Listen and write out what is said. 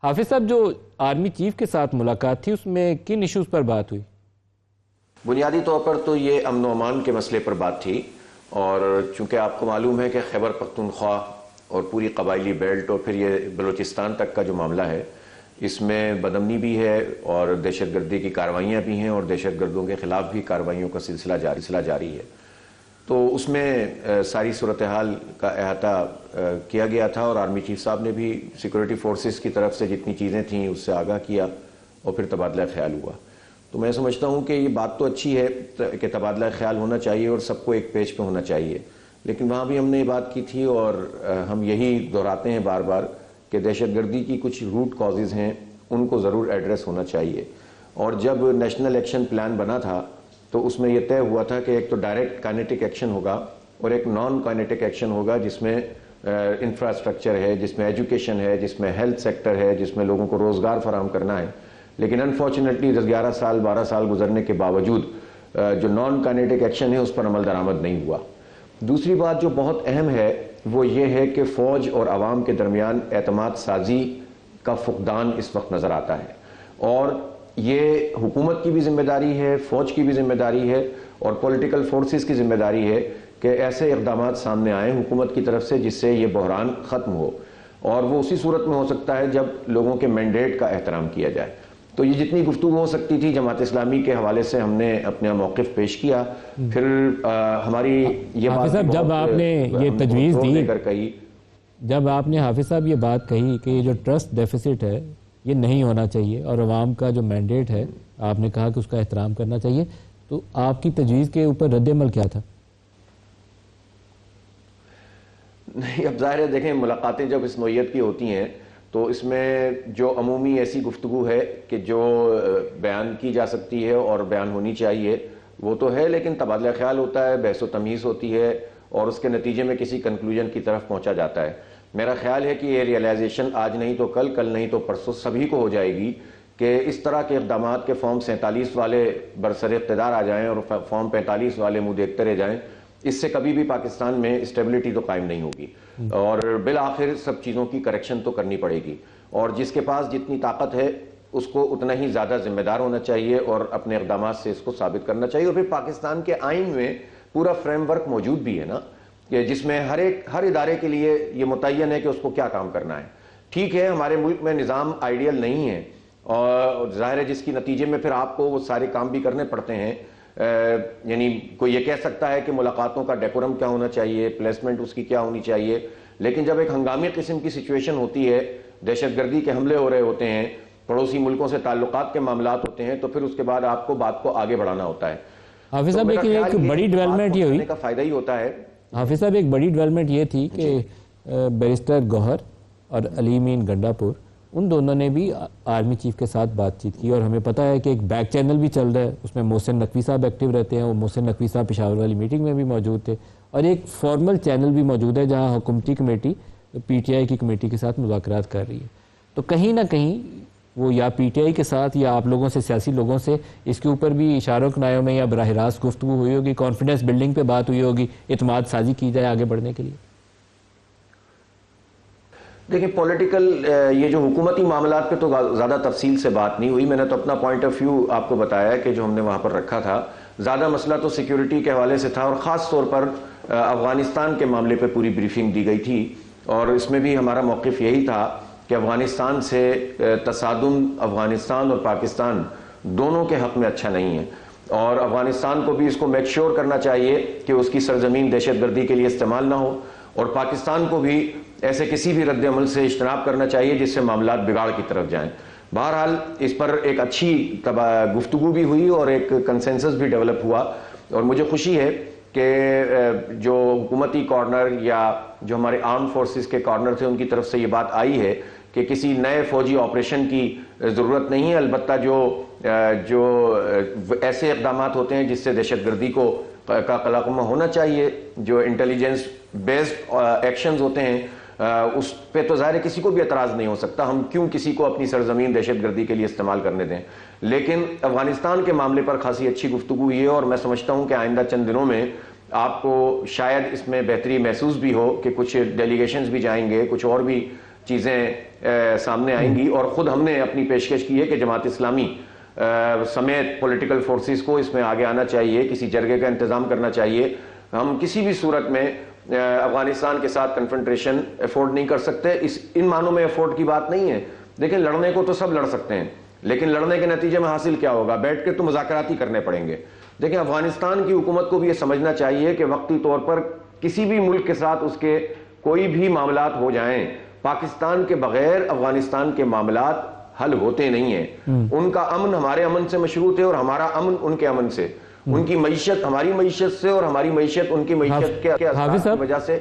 حافظ صاحب، جو آرمی چیف کے ساتھ ملاقات تھی اس میں کن ایشوز پر بات ہوئی؟ بنیادی طور پر تو یہ امن و امان کے مسئلے پر بات تھی، اور چونکہ آپ کو معلوم ہے کہ خیبر پختونخوا اور پوری قبائلی بیلٹ اور پھر یہ بلوچستان تک کا جو معاملہ ہے، اس میں بدامنی بھی ہے اور دہشت گردی کی کارروائیاں بھی ہیں، اور دہشت گردوں کے خلاف بھی کارروائیوں کا سلسلہ جاری ہے۔ تو اس میں ساری صورتحال کا احاطہ کیا گیا تھا، اور آرمی چیف صاحب نے بھی سیکورٹی فورسز کی طرف سے جتنی چیزیں تھیں اس سے آگاہ کیا، اور پھر تبادلہ خیال ہوا۔ تو میں سمجھتا ہوں کہ یہ بات تو اچھی ہے کہ تبادلہ خیال ہونا چاہیے اور سب کو ایک پیج پہ ہونا چاہیے، لیکن وہاں بھی ہم نے یہ بات کی تھی، اور ہم یہی دہراتے ہیں بار بار کہ دہشت گردی کی کچھ روٹ کازز ہیں، ان کو ضرور ایڈریس ہونا چاہیے۔ اور جب نیشنل ایکشن پلان بنا تھا تو اس میں یہ طے ہوا تھا کہ ایک تو ڈائریکٹ کائنیٹک ایکشن ہوگا اور ایک نان کائنیٹک ایکشن ہوگا، جس میں انفراسٹرکچر ہے، جس میں ایجوکیشن ہے، جس میں ہیلتھ سیکٹر ہے، جس میں لوگوں کو روزگار فراہم کرنا ہے۔ لیکن انفارچونیٹلی 11 سال 12 سال گزرنے کے باوجود جو نان کائنیٹک ایکشن ہے اس پر عمل درآمد نہیں ہوا۔ دوسری بات جو بہت اہم ہے وہ یہ ہے کہ فوج اور عوام کے درمیان اعتماد سازی کا فقدان اس وقت نظر آتا ہے، اور یہ حکومت کی بھی ذمہ داری ہے، فوج کی بھی ذمہ داری ہے، اور پولیٹیکل فورسز کی ذمہ داری ہے کہ ایسے اقدامات سامنے آئیں حکومت کی طرف سے جس سے یہ بحران ختم ہو، اور وہ اسی صورت میں ہو سکتا ہے جب لوگوں کے مینڈیٹ کا احترام کیا جائے۔ تو یہ جتنی گفتگو ہو سکتی تھی جماعت اسلامی کے حوالے سے ہم نے اپنا موقف پیش کیا۔ پھر ہماری یہ بات جب آپ نے یہ تجویز دی، جب آپ نے حافظ صاحب یہ بات کہی کہ یہ جو ٹرسٹ ڈیفیسٹ ہے یہ نہیں ہونا چاہیے اور عوام کا جو مینڈیٹ ہے آپ نے کہا کہ اس کا احترام کرنا چاہیے، تو آپ کی تجویز کے اوپر رد عمل کیا تھا؟ نہیں، اب ظاہر ہے دیکھیں، ملاقاتیں جب اس نوعیت کی ہوتی ہیں تو اس میں جو عمومی ایسی گفتگو ہے کہ جو بیان کی جا سکتی ہے اور بیان ہونی چاہیے وہ تو ہے، لیکن تبادلہ خیال ہوتا ہے، بحث و تمیز ہوتی ہے، اور اس کے نتیجے میں کسی کنکلوژن کی طرف پہنچا جاتا ہے۔ میرا خیال ہے کہ یہ ریئلائزیشن آج نہیں تو کل نہیں تو پرسوں سبھی کو ہو جائے گی کہ اس طرح کے اقدامات کے فارم 47 والے برسر اقتدار آ جائیں اور فارم 45 والے منہ دیکھتے رہ جائیں، اس سے کبھی بھی پاکستان میں اسٹیبلٹی تو قائم نہیں ہوگی، اور بالآخر سب چیزوں کی کریکشن تو کرنی پڑے گی، اور جس کے پاس جتنی طاقت ہے اس کو اتنا ہی زیادہ ذمہ دار ہونا چاہیے اور اپنے اقدامات سے اس کو ثابت کرنا چاہیے۔ اور پھر پاکستان کے آئین میں پورا فریم ورک موجود بھی ہے نا، کہ جس میں ہر ادارے کے لیے یہ متعین ہے کہ اس کو کیا کام کرنا ہے۔ ٹھیک ہے، ہمارے ملک میں نظام آئیڈیل نہیں ہے، اور ظاہر ہے جس کی نتیجے میں پھر آپ کو وہ سارے کام بھی کرنے پڑتے ہیں۔ یعنی کوئی یہ کہہ سکتا ہے کہ ملاقاتوں کا ڈیکورم کیا ہونا چاہیے، پلیسمنٹ اس کی کیا ہونی چاہیے، لیکن جب ایک ہنگامی قسم کی سچویشن ہوتی ہے، دہشت گردی کے حملے ہو رہے ہوتے ہیں، پڑوسی ملکوں سے تعلقات کے معاملات ہوتے ہیں، تو پھر اس کے بعد آپ کو بات کو آگے بڑھانا ہوتا ہے۔ حافظ صاحب ایک بڑی ڈیولپمنٹ یہ ہوئی، کا فائدہ ہی ہوتا ہے۔ حافظ صاحب ایک بڑی ڈیولپمنٹ یہ تھی کہ بیرسٹر گوہر اور علی امین گنڈا پور ان دونوں نے بھی آرمی چیف کے ساتھ بات چیت کی، اور ہمیں پتہ ہے کہ ایک بیک چینل بھی چل رہا ہے، اس میں محسن نقوی صاحب ایکٹیو رہتے ہیں، وہ محسن نقوی صاحب پشاور والی میٹنگ میں بھی موجود تھے، اور ایک فارمل چینل بھی موجود ہے جہاں حکومتی کمیٹی پی ٹی آئی کی کمیٹی کے ساتھ مذاکرات کر رہی ہے۔ تو کہیں نہ کہیں وہ یا پی ٹی آئی کے ساتھ یا آپ لوگوں سے، سیاسی لوگوں سے اس کے اوپر بھی اشاروں کنایوں میں یا براہ راست گفتگو ہوئی ہوگی، کانفیڈنس بلڈنگ پہ بات ہوئی ہوگی، اعتماد سازی کی جائے آگے بڑھنے کے لیے؟ دیکھیں، پولیٹیکل یہ جو حکومتی معاملات پہ تو زیادہ تفصیل سے بات نہیں ہوئی۔ میں نے تو اپنا پوائنٹ آف ویو آپ کو بتایا کہ جو ہم نے وہاں پر رکھا تھا، زیادہ مسئلہ تو سیکیورٹی کے حوالے سے تھا، اور خاص طور پر افغانستان کے معاملے پہ پوری بریفنگ دی گئی تھی، اور اس میں بھی ہمارا موقف یہی تھا کہ افغانستان سے تصادم افغانستان اور پاکستان دونوں کے حق میں اچھا نہیں ہے، اور افغانستان کو بھی اس کو میک شیور کرنا چاہیے کہ اس کی سرزمین دہشت گردی کے لیے استعمال نہ ہو، اور پاکستان کو بھی ایسے کسی بھی رد عمل سے اجتناب کرنا چاہیے جس سے معاملات بگاڑ کی طرف جائیں۔ بہرحال اس پر ایک اچھی گفتگو بھی ہوئی اور ایک کنسنسس بھی ڈیولپ ہوا، اور مجھے خوشی ہے کہ جو حکومتی کارنر یا جو ہمارے آرم فورسز کے کارنر تھے ان کی طرف سے یہ بات آئی ہے کہ کسی نئے فوجی آپریشن کی ضرورت نہیں ہے، البتہ جو ایسے اقدامات ہوتے ہیں جس سے دہشت گردی کا قلمہ ہونا چاہیے، جو انٹیلیجنس بیسڈ ایکشنز ہوتے ہیں، اس پہ تو ظاہر کسی کو بھی اعتراض نہیں ہو سکتا، ہم کیوں کسی کو اپنی سرزمین دہشت گردی کے لیے استعمال کرنے دیں۔ لیکن افغانستان کے معاملے پر خاصی اچھی گفتگو ہوئی ہے، اور میں سمجھتا ہوں کہ آئندہ چند دنوں میں آپ کو شاید اس میں بہتری محسوس بھی ہو کہ کچھ ڈیلیگیشنز بھی جائیں گے، کچھ اور بھی چیزیں سامنے آئیں گی، اور خود ہم نے اپنی پیشکش کی ہے کہ جماعت اسلامی سمیت پولیٹیکل فورسز کو اس میں آگے آنا چاہیے، کسی جرگے کا انتظام کرنا چاہیے. ہم کسی بھی صورت میں افغانستان کے ساتھ کنفرنٹریشن افورڈ نہیں کر سکتے. ان معنوں میں افورڈ کی بات نہیں ہے. دیکھیں لڑنے کو تو سب لڑ سکتے ہیں، لیکن لڑنے کے نتیجے میں حاصل کیا ہوگا؟ بیٹھ کے تو مذاکرات ہی کرنے پڑیں گے. دیکھیں افغانستان کی حکومت کو بھی یہ سمجھنا چاہیے کہ وقتی طور پر کسی بھی ملک کے ساتھ اس کے کوئی بھی معاملات ہو جائیں، پاکستان کے بغیر افغانستان کے معاملات حل ہوتے نہیں ہیں. ان کا امن ہمارے امن سے مشروط ہے، اور ہمارا امن ان کے امن سے. ان کی معیشت ہماری معیشت سے، اور ہماری معیشت ان کی معیشت کے اثرات کی وجہ سے